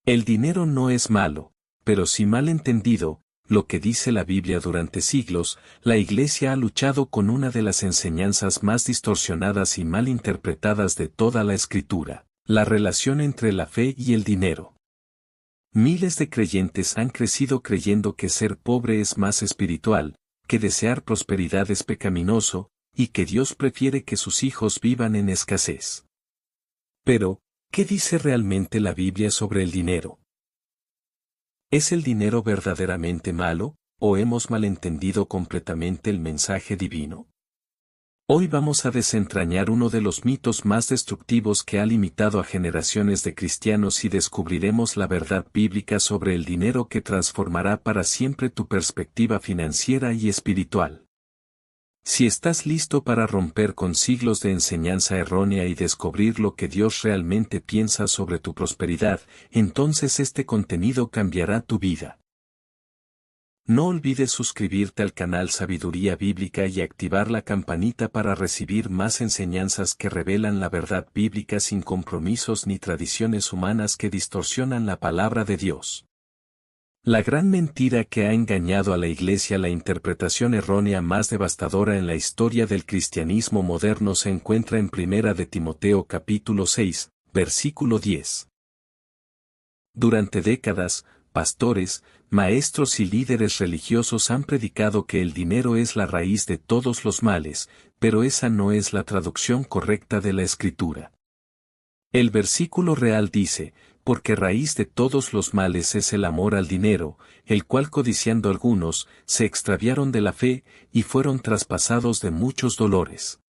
El dinero no es malo, pero si mal entendido, lo que dice la Biblia durante siglos, la Iglesia ha luchado con una de las enseñanzas más distorsionadas y mal interpretadas de toda la Escritura, la relación entre la fe y el dinero. Miles de creyentes han crecido creyendo que ser pobre es más espiritual, que desear prosperidad es pecaminoso, y que Dios prefiere que sus hijos vivan en escasez. Pero, ¿qué dice realmente la Biblia sobre el dinero? ¿Es el dinero verdaderamente malo, o hemos malentendido completamente el mensaje divino? Hoy vamos a desentrañar uno de los mitos más destructivos que ha limitado a generaciones de cristianos y descubriremos la verdad bíblica sobre el dinero que transformará para siempre tu perspectiva financiera y espiritual. Si estás listo para romper con siglos de enseñanza errónea y descubrir lo que Dios realmente piensa sobre tu prosperidad, entonces este contenido cambiará tu vida. No olvides suscribirte al canal Sabiduría Bíblica y activar la campanita para recibir más enseñanzas que revelan la verdad bíblica sin compromisos ni tradiciones humanas que distorsionan la palabra de Dios. La gran mentira que ha engañado a la Iglesia, la interpretación errónea más devastadora en la historia del cristianismo moderno se encuentra en 1 de Timoteo capítulo 6, versículo 10. Durante décadas, pastores, maestros y líderes religiosos han predicado que el dinero es la raíz de todos los males, pero esa no es la traducción correcta de la Escritura. El versículo real dice, porque raíz de todos los males es el amor al dinero, el cual codiciando algunos, se extraviaron de la fe, y fueron traspasados de muchos dolores.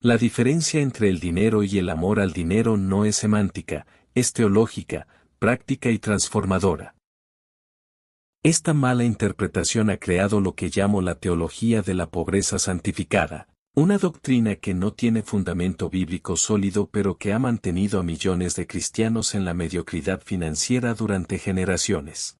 La diferencia entre el dinero y el amor al dinero no es semántica, es teológica, práctica y transformadora. Esta mala interpretación ha creado lo que llamo la teología de la pobreza santificada, una doctrina que no tiene fundamento bíblico sólido pero que ha mantenido a millones de cristianos en la mediocridad financiera durante generaciones.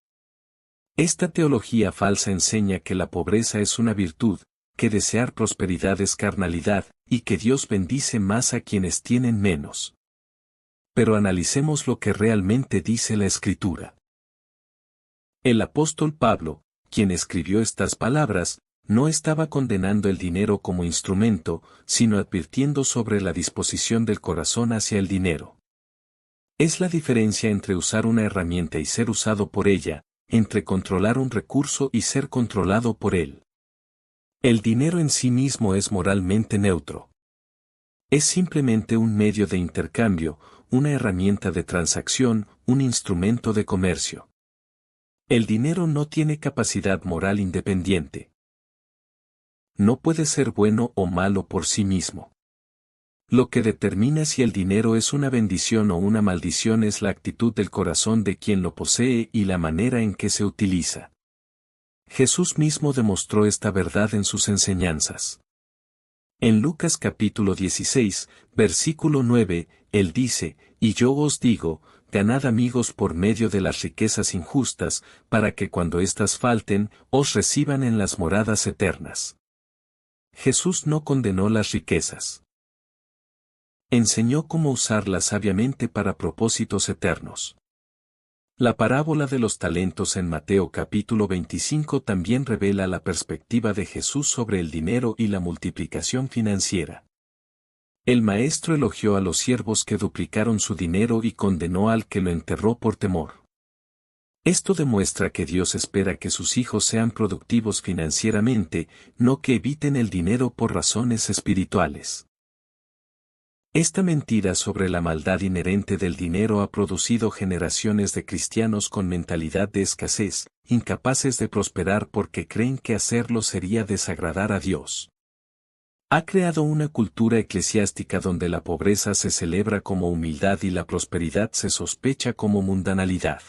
Esta teología falsa enseña que la pobreza es una virtud, que desear prosperidad es carnalidad, y que Dios bendice más a quienes tienen menos. Pero analicemos lo que realmente dice la Escritura. El apóstol Pablo, quien escribió estas palabras, no estaba condenando el dinero como instrumento, sino advirtiendo sobre la disposición del corazón hacia el dinero. Es la diferencia entre usar una herramienta y ser usado por ella, entre controlar un recurso y ser controlado por él. El dinero en sí mismo es moralmente neutro. Es simplemente un medio de intercambio, una herramienta de transacción, un instrumento de comercio. El dinero no tiene capacidad moral independiente. No puede ser bueno o malo por sí mismo. Lo que determina si el dinero es una bendición o una maldición es la actitud del corazón de quien lo posee y la manera en que se utiliza. Jesús mismo demostró esta verdad en sus enseñanzas. En Lucas capítulo 16, versículo 9, Él dice, y yo os digo, ganad amigos por medio de las riquezas injustas, para que cuando éstas falten, os reciban en las moradas eternas. Jesús no condenó las riquezas. Enseñó cómo usarlas sabiamente para propósitos eternos. La parábola de los talentos en Mateo capítulo 25 también revela la perspectiva de Jesús sobre el dinero y la multiplicación financiera. El maestro elogió a los siervos que duplicaron su dinero y condenó al que lo enterró por temor. Esto demuestra que Dios espera que sus hijos sean productivos financieramente, no que eviten el dinero por razones espirituales. Esta mentira sobre la maldad inherente del dinero ha producido generaciones de cristianos con mentalidad de escasez, incapaces de prosperar porque creen que hacerlo sería desagradar a Dios. Ha creado una cultura eclesiástica donde la pobreza se celebra como humildad y la prosperidad se sospecha como mundanalidad.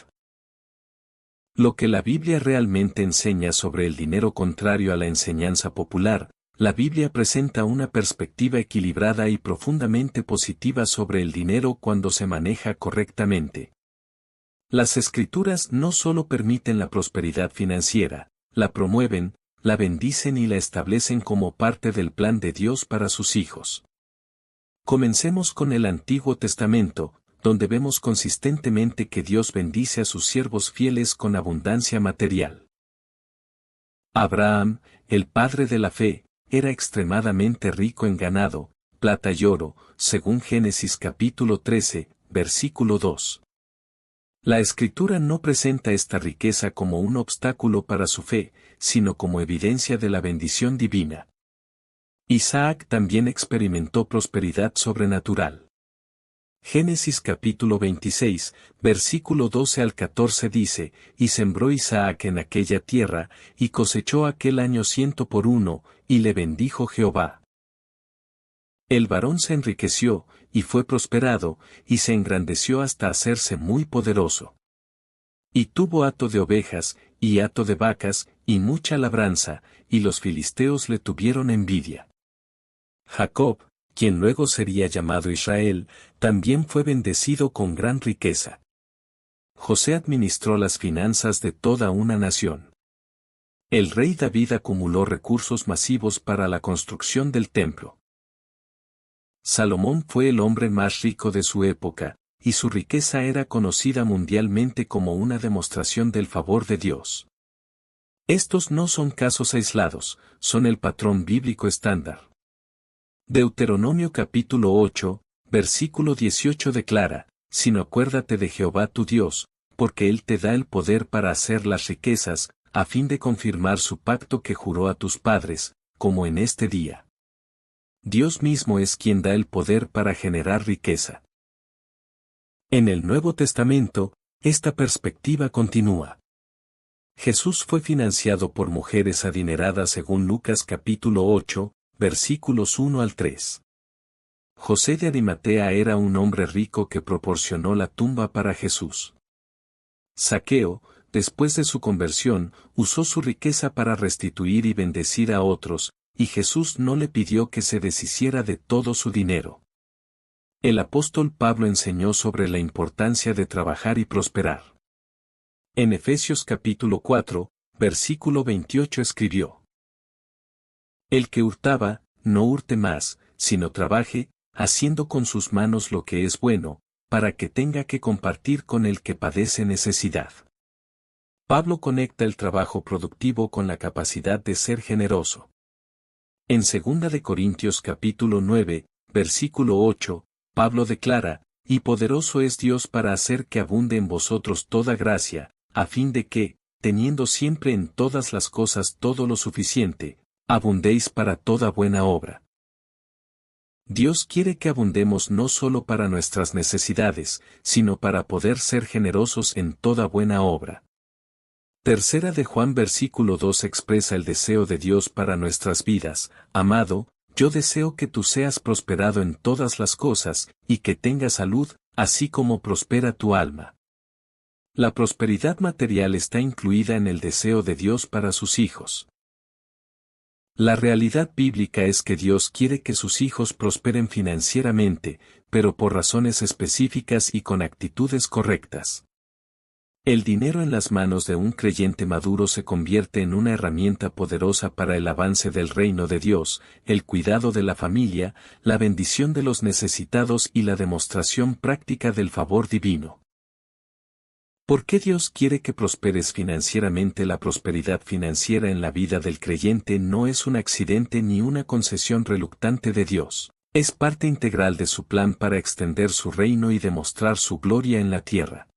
Lo que la Biblia realmente enseña sobre el dinero contrario a la enseñanza popular, la Biblia presenta una perspectiva equilibrada y profundamente positiva sobre el dinero cuando se maneja correctamente. Las Escrituras no solo permiten la prosperidad financiera, la promueven, la bendicen y la establecen como parte del plan de Dios para sus hijos. Comencemos con el Antiguo Testamento, donde vemos consistentemente que Dios bendice a sus siervos fieles con abundancia material. Abraham, el padre de la fe, era extremadamente rico en ganado, plata y oro, según Génesis capítulo 13, versículo 2. La Escritura no presenta esta riqueza como un obstáculo para su fe, sino como evidencia de la bendición divina. Isaac también experimentó prosperidad sobrenatural. Génesis capítulo 26, versículo 12 al 14 dice, y sembró Isaac en aquella tierra, y cosechó aquel año 100 por 1, y le bendijo Jehová. El varón se enriqueció, y fue prosperado, y se engrandeció hasta hacerse muy poderoso. Y tuvo hato de ovejas, y hato de vacas, y mucha labranza, y los filisteos le tuvieron envidia. Jacob, quien luego sería llamado Israel, también fue bendecido con gran riqueza. José administró las finanzas de toda una nación. El rey David acumuló recursos masivos para la construcción del templo. Salomón fue el hombre más rico de su época, y su riqueza era conocida mundialmente como una demostración del favor de Dios. Estos no son casos aislados, son el patrón bíblico estándar. Deuteronomio capítulo 8, versículo 18 declara, sino acuérdate de Jehová tu Dios, porque Él te da el poder para hacer las riquezas, a fin de confirmar su pacto que juró a tus padres, como en este día. Dios mismo es quien da el poder para generar riqueza. En el Nuevo Testamento, esta perspectiva continúa. Jesús fue financiado por mujeres adineradas según Lucas capítulo 8, versículos 1 al 3. José de Arimatea era un hombre rico que proporcionó la tumba para Jesús. Zaqueo, después de su conversión, usó su riqueza para restituir y bendecir a otros, y Jesús no le pidió que se deshiciera de todo su dinero. El apóstol Pablo enseñó sobre la importancia de trabajar y prosperar. En Efesios capítulo 4, versículo 28 escribió: El que hurtaba, no hurte más, sino trabaje, haciendo con sus manos lo que es bueno, para que tenga que compartir con el que padece necesidad. Pablo conecta el trabajo productivo con la capacidad de ser generoso. En 2 de Corintios capítulo 9, versículo 8, Pablo declara, y poderoso es Dios para hacer que abunde en vosotros toda gracia, a fin de que, teniendo siempre en todas las cosas todo lo suficiente, abundéis para toda buena obra. Dios quiere que abundemos no solo para nuestras necesidades, sino para poder ser generosos en toda buena obra. Tercera de Juan versículo 2 expresa el deseo de Dios para nuestras vidas: amado, yo deseo que tú seas prosperado en todas las cosas, y que tengas salud, así como prospera tu alma. La prosperidad material está incluida en el deseo de Dios para sus hijos. La realidad bíblica es que Dios quiere que sus hijos prosperen financieramente, pero por razones específicas y con actitudes correctas. El dinero en las manos de un creyente maduro se convierte en una herramienta poderosa para el avance del reino de Dios, el cuidado de la familia, la bendición de los necesitados y la demostración práctica del favor divino. ¿Por qué Dios quiere que prosperes financieramente? La prosperidad financiera en la vida del creyente no es un accidente ni una concesión reluctante de Dios. Es parte integral de su plan para extender su reino y demostrar su gloria en la tierra.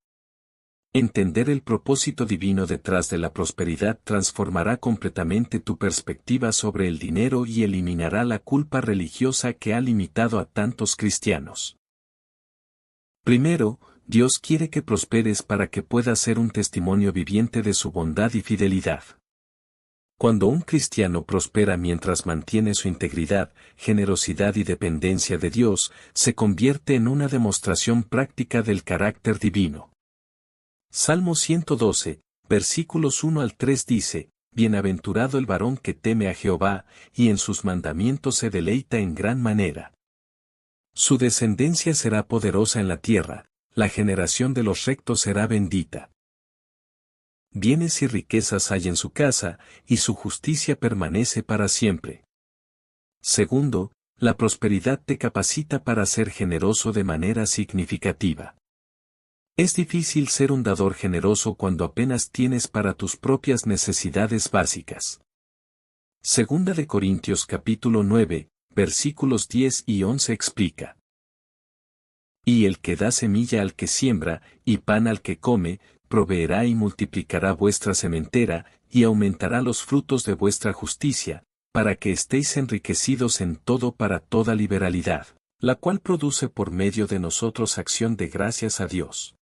Entender el propósito divino detrás de la prosperidad transformará completamente tu perspectiva sobre el dinero y eliminará la culpa religiosa que ha limitado a tantos cristianos. Primero, Dios quiere que prosperes para que puedas ser un testimonio viviente de su bondad y fidelidad. Cuando un cristiano prospera mientras mantiene su integridad, generosidad y dependencia de Dios, se convierte en una demostración práctica del carácter divino. Salmo 112, versículos 1 al 3 dice: Bienaventurado el varón que teme a Jehová, y en sus mandamientos se deleita en gran manera. Su descendencia será poderosa en la tierra, la generación de los rectos será bendita. Bienes y riquezas hay en su casa, y su justicia permanece para siempre. Segundo, la prosperidad te capacita para ser generoso de manera significativa. Es difícil ser un dador generoso cuando apenas tienes para tus propias necesidades básicas. Segunda de Corintios capítulo 9, versículos 10 y 11 explica. Y el que da semilla al que siembra, y pan al que come, proveerá y multiplicará vuestra sementera, y aumentará los frutos de vuestra justicia, para que estéis enriquecidos en todo para toda liberalidad, la cual produce por medio de nosotros acción de gracias a Dios.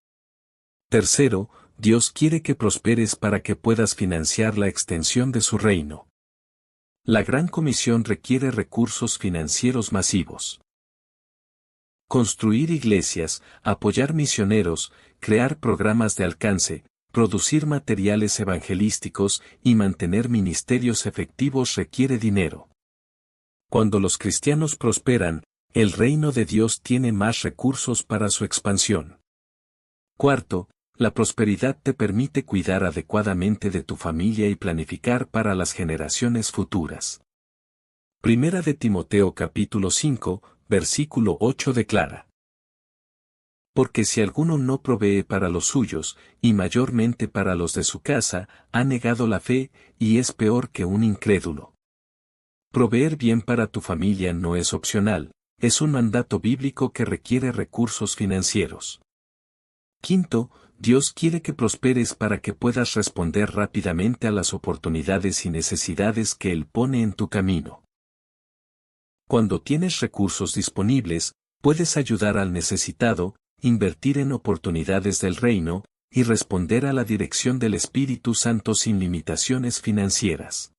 Tercero, Dios quiere que prosperes para que puedas financiar la extensión de su reino. La Gran Comisión requiere recursos financieros masivos. Construir iglesias, apoyar misioneros, crear programas de alcance, producir materiales evangelísticos y mantener ministerios efectivos requiere dinero. Cuando los cristianos prosperan, el reino de Dios tiene más recursos para su expansión. Cuarto, la prosperidad te permite cuidar adecuadamente de tu familia y planificar para las generaciones futuras. Primera de Timoteo capítulo 5, versículo 8 declara. Porque si alguno no provee para los suyos, y mayormente para los de su casa, ha negado la fe, y es peor que un incrédulo. Proveer bien para tu familia no es opcional, es un mandato bíblico que requiere recursos financieros. Quinto, Dios quiere que prosperes para que puedas responder rápidamente a las oportunidades y necesidades que Él pone en tu camino. Cuando tienes recursos disponibles, puedes ayudar al necesitado, invertir en oportunidades del reino, y responder a la dirección del Espíritu Santo sin limitaciones financieras.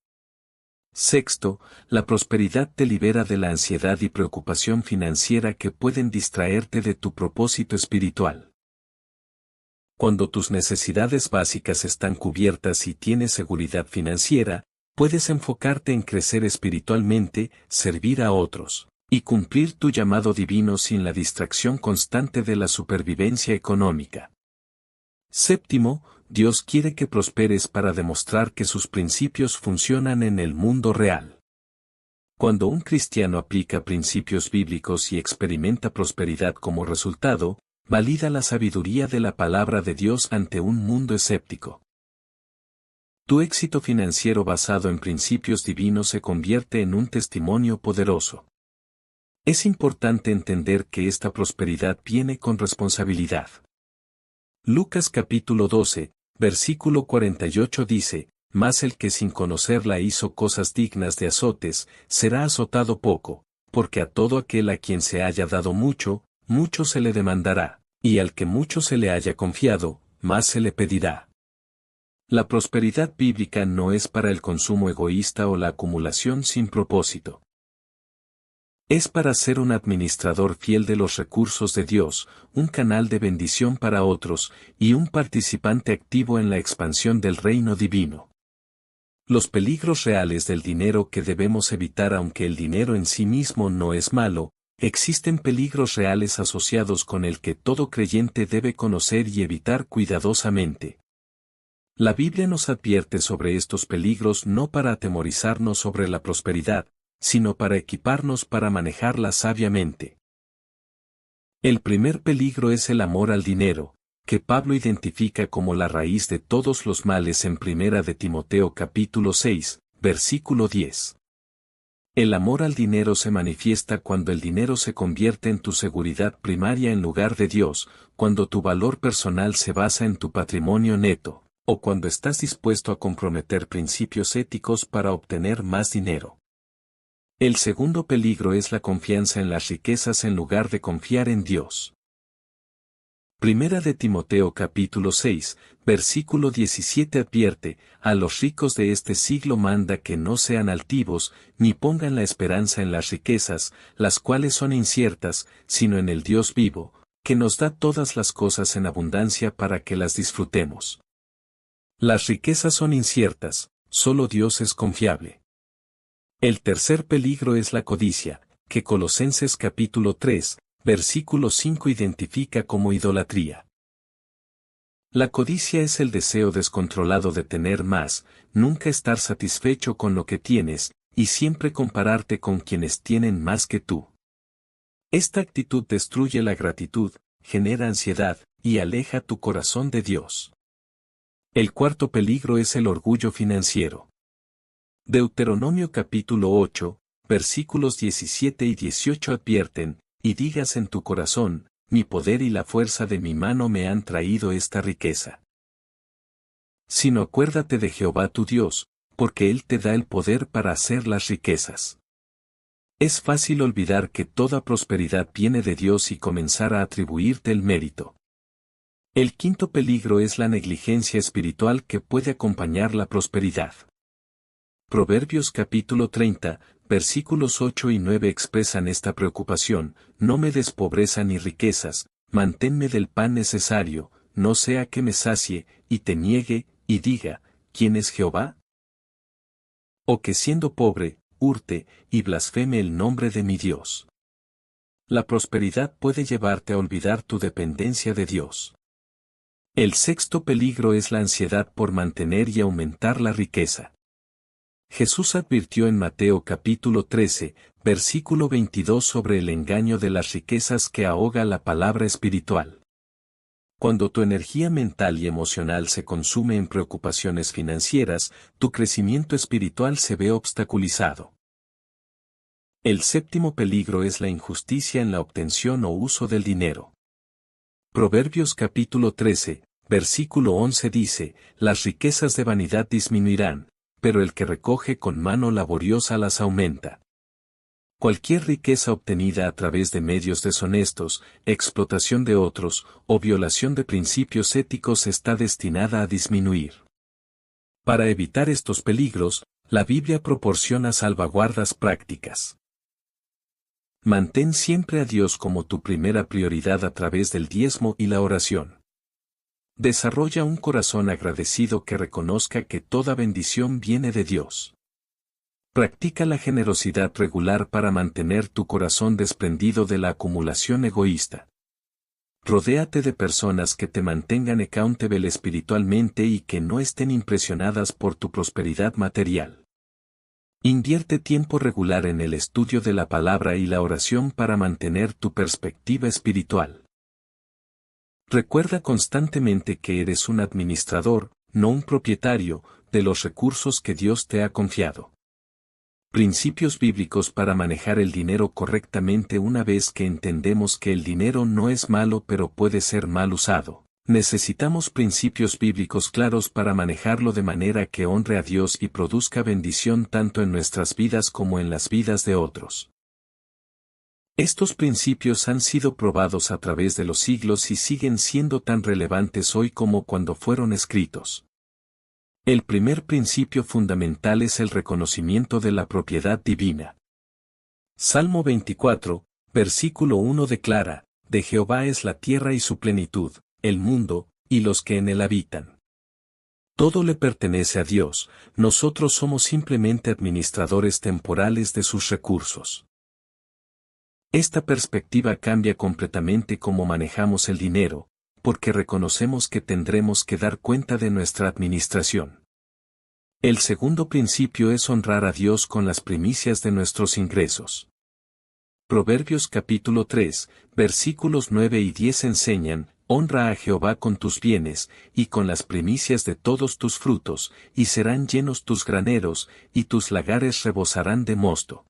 Sexto, la prosperidad te libera de la ansiedad y preocupación financiera que pueden distraerte de tu propósito espiritual. Cuando tus necesidades básicas están cubiertas y tienes seguridad financiera, puedes enfocarte en crecer espiritualmente, servir a otros, y cumplir tu llamado divino sin la distracción constante de la supervivencia económica. Séptimo, Dios quiere que prosperes para demostrar que sus principios funcionan en el mundo real. Cuando un cristiano aplica principios bíblicos y experimenta prosperidad como resultado, valida la sabiduría de la palabra de Dios ante un mundo escéptico. Tu éxito financiero basado en principios divinos se convierte en un testimonio poderoso. Es importante entender que esta prosperidad viene con responsabilidad. Lucas capítulo 12, versículo 48 dice, mas el que sin conocerla hizo cosas dignas de azotes, será azotado poco, porque a todo aquel a quien se haya dado mucho, mucho se le demandará, y al que mucho se le haya confiado, más se le pedirá. La prosperidad bíblica no es para el consumo egoísta o la acumulación sin propósito. Es para ser un administrador fiel de los recursos de Dios, un canal de bendición para otros, y un participante activo en la expansión del reino divino. Los peligros reales del dinero que debemos evitar. Aunque el dinero en sí mismo no es malo, existen peligros reales asociados con el que todo creyente debe conocer y evitar cuidadosamente. La Biblia nos advierte sobre estos peligros no para atemorizarnos sobre la prosperidad, sino para equiparnos para manejarla sabiamente. El primer peligro es el amor al dinero, que Pablo identifica como la raíz de todos los males en Primera de Timoteo capítulo 6, versículo 10. El amor al dinero se manifiesta cuando el dinero se convierte en tu seguridad primaria en lugar de Dios, cuando tu valor personal se basa en tu patrimonio neto, o cuando estás dispuesto a comprometer principios éticos para obtener más dinero. El segundo peligro es la confianza en las riquezas en lugar de confiar en Dios. Primera de Timoteo capítulo 6, versículo 17 advierte, a los ricos de este siglo manda que no sean altivos, ni pongan la esperanza en las riquezas, las cuales son inciertas, sino en el Dios vivo, que nos da todas las cosas en abundancia para que las disfrutemos. Las riquezas son inciertas, solo Dios es confiable. El tercer peligro es la codicia, que Colosenses capítulo 3, versículo 5 identifica como idolatría. La codicia es el deseo descontrolado de tener más, nunca estar satisfecho con lo que tienes, y siempre compararte con quienes tienen más que tú. Esta actitud destruye la gratitud, genera ansiedad, y aleja tu corazón de Dios. El cuarto peligro es el orgullo financiero. Deuteronomio capítulo 8, versículos 17 y 18 advierten, y digas en tu corazón, mi poder y la fuerza de mi mano me han traído esta riqueza. Sino acuérdate de Jehová tu Dios, porque Él te da el poder para hacer las riquezas. Es fácil olvidar que toda prosperidad viene de Dios y comenzar a atribuirte el mérito. El quinto peligro es la negligencia espiritual que puede acompañar la prosperidad. Proverbios capítulo 30, versículos 8 y 9 expresan esta preocupación: no me des pobreza ni riquezas, manténme del pan necesario, no sea que me sacie, y te niegue, y diga, ¿quién es Jehová? O que siendo pobre, hurte, y blasfeme el nombre de mi Dios. La prosperidad puede llevarte a olvidar tu dependencia de Dios. El sexto peligro es la ansiedad por mantener y aumentar la riqueza. Jesús advirtió en Mateo capítulo 13, versículo 22 sobre el engaño de las riquezas que ahoga la palabra espiritual. Cuando tu energía mental y emocional se consume en preocupaciones financieras, tu crecimiento espiritual se ve obstaculizado. El séptimo peligro es la injusticia en la obtención o uso del dinero. Proverbios capítulo 13, versículo 11 dice, las riquezas de vanidad disminuirán, pero el que recoge con mano laboriosa las aumenta. Cualquier riqueza obtenida a través de medios deshonestos, explotación de otros, o violación de principios éticos está destinada a disminuir. Para evitar estos peligros, la Biblia proporciona salvaguardas prácticas. Mantén siempre a Dios como tu primera prioridad a través del diezmo y la oración. Desarrolla un corazón agradecido que reconozca que toda bendición viene de Dios. Practica la generosidad regular para mantener tu corazón desprendido de la acumulación egoísta. Rodéate de personas que te mantengan accountable espiritualmente y que no estén impresionadas por tu prosperidad material. Invierte tiempo regular en el estudio de la palabra y la oración para mantener tu perspectiva espiritual. Recuerda constantemente que eres un administrador, no un propietario, de los recursos que Dios te ha confiado. Principios bíblicos para manejar el dinero correctamente. Una vez que entendemos que el dinero no es malo pero puede ser mal usado, necesitamos principios bíblicos claros para manejarlo de manera que honre a Dios y produzca bendición tanto en nuestras vidas como en las vidas de otros. Estos principios han sido probados a través de los siglos y siguen siendo tan relevantes hoy como cuando fueron escritos. El primer principio fundamental es el reconocimiento de la propiedad divina. Salmo 24, versículo 1 declara, de Jehová es la tierra y su plenitud, el mundo, y los que en él habitan. Todo le pertenece a Dios, nosotros somos simplemente administradores temporales de sus recursos. Esta perspectiva cambia completamente cómo manejamos el dinero, porque reconocemos que tendremos que dar cuenta de nuestra administración. El segundo principio es honrar a Dios con las primicias de nuestros ingresos. Proverbios capítulo 3, versículos 9 y 10 enseñan, honra a Jehová con tus bienes, y con las primicias de todos tus frutos, y serán llenos tus graneros, y tus lagares rebosarán de mosto.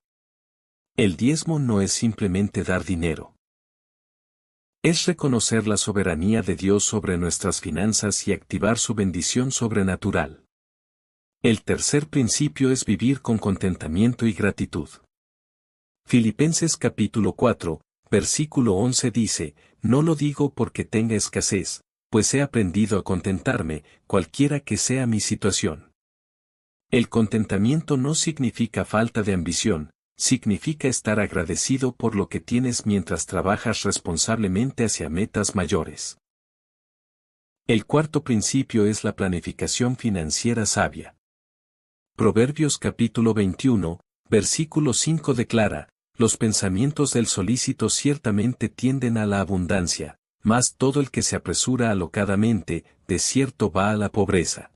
El diezmo no es simplemente dar dinero. Es reconocer la soberanía de Dios sobre nuestras finanzas y activar su bendición sobrenatural. El tercer principio es vivir con contentamiento y gratitud. Filipenses capítulo 4, versículo 11 dice, no lo digo porque tenga escasez, pues he aprendido a contentarme, cualquiera que sea mi situación. El contentamiento no significa falta de ambición, significa estar agradecido por lo que tienes mientras trabajas responsablemente hacia metas mayores. El cuarto principio es la planificación financiera sabia. Proverbios capítulo 21, versículo 5 declara, los pensamientos del solícito ciertamente tienden a la abundancia, mas todo el que se apresura alocadamente, de cierto va a la pobreza.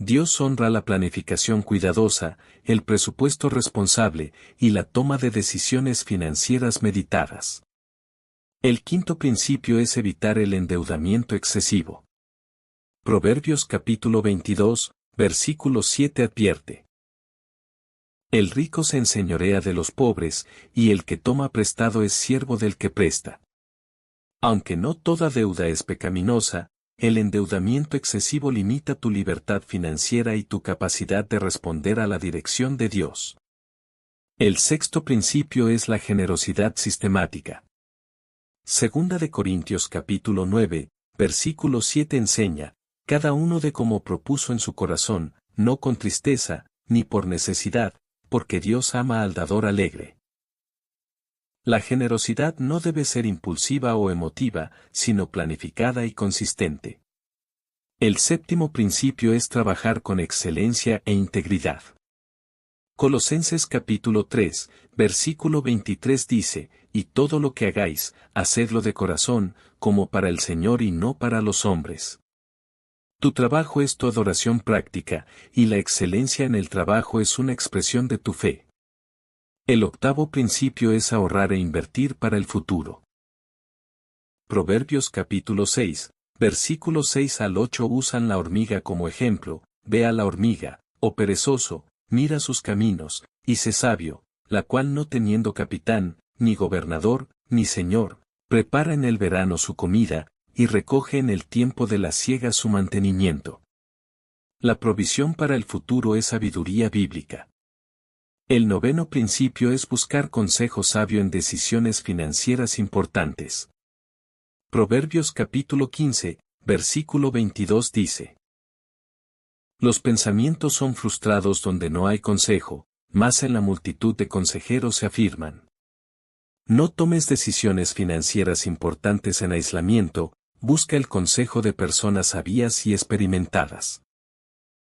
Dios honra la planificación cuidadosa, el presupuesto responsable y la toma de decisiones financieras meditadas. El quinto principio es evitar el endeudamiento excesivo. Proverbios capítulo 22, versículo 7 advierte: el rico se enseñorea de los pobres, y el que toma prestado es siervo del que presta. Aunque no toda deuda es pecaminosa, el endeudamiento excesivo limita tu libertad financiera y tu capacidad de responder a la dirección de Dios. El sexto principio es la generosidad sistemática. Segunda de Corintios capítulo 9, versículo 7 enseña: cada uno de como propuso en su corazón, no con tristeza, ni por necesidad, porque Dios ama al dador alegre. La generosidad no debe ser impulsiva o emotiva, sino planificada y consistente. El séptimo principio es trabajar con excelencia e integridad. Colosenses capítulo 3, versículo 23 dice: y todo lo que hagáis, hacedlo de corazón, como para el Señor y no para los hombres. Tu trabajo es tu adoración práctica, y la excelencia en el trabajo es una expresión de tu fe. El octavo principio es ahorrar e invertir para el futuro. Proverbios capítulo 6, versículos 6 al 8 usan la hormiga como ejemplo: ve a la hormiga, oh perezoso, mira sus caminos, y sé sabio, la cual no teniendo capitán, ni gobernador, ni señor, prepara en el verano su comida, y recoge en el tiempo de la siega su mantenimiento. La provisión para el futuro es sabiduría bíblica. El noveno principio es buscar consejo sabio en decisiones financieras importantes. Proverbios capítulo 15, versículo 22 dice: los pensamientos son frustrados donde no hay consejo, mas en la multitud de consejeros se afirman. No tomes decisiones financieras importantes en aislamiento, busca el consejo de personas sabias y experimentadas.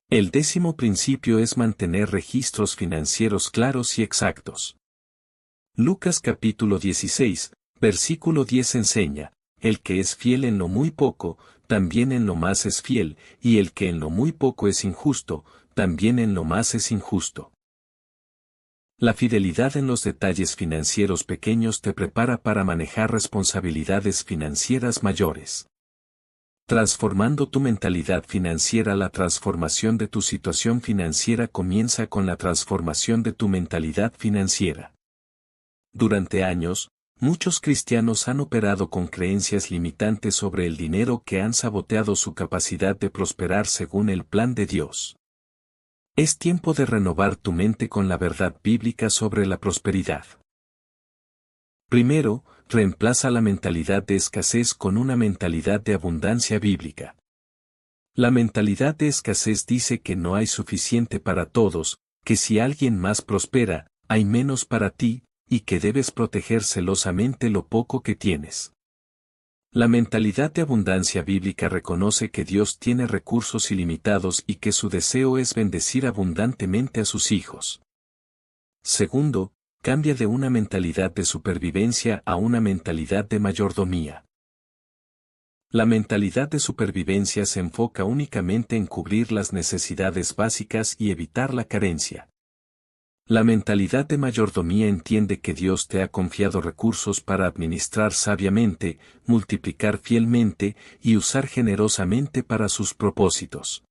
El décimo principio es mantener registros financieros claros y exactos. Lucas capítulo 16, versículo 10 enseña: el que es fiel en lo muy poco, también en lo más es fiel, y el que en lo muy poco es injusto, también en lo más es injusto. La fidelidad en los detalles financieros pequeños te prepara para manejar responsabilidades financieras mayores. Transformando tu mentalidad financiera. La transformación de tu situación financiera comienza con la transformación de tu mentalidad financiera. Durante años, muchos cristianos han operado con creencias limitantes sobre el dinero que han saboteado su capacidad de prosperar según el plan de Dios. Es tiempo de renovar tu mente con la verdad bíblica sobre la prosperidad. Primero, reemplaza la mentalidad de escasez con una mentalidad de abundancia bíblica. La mentalidad de escasez dice que no hay suficiente para todos, que si alguien más prospera, hay menos para ti, y que debes proteger celosamente lo poco que tienes. La mentalidad de abundancia bíblica reconoce que Dios tiene recursos ilimitados y que su deseo es bendecir abundantemente a sus hijos. Segundo, cambia de una mentalidad de supervivencia a una mentalidad de mayordomía. La mentalidad de supervivencia se enfoca únicamente en cubrir las necesidades básicas y evitar la carencia. La mentalidad de mayordomía entiende que Dios te ha confiado recursos para administrar sabiamente, multiplicar fielmente y usar generosamente para sus propósitos.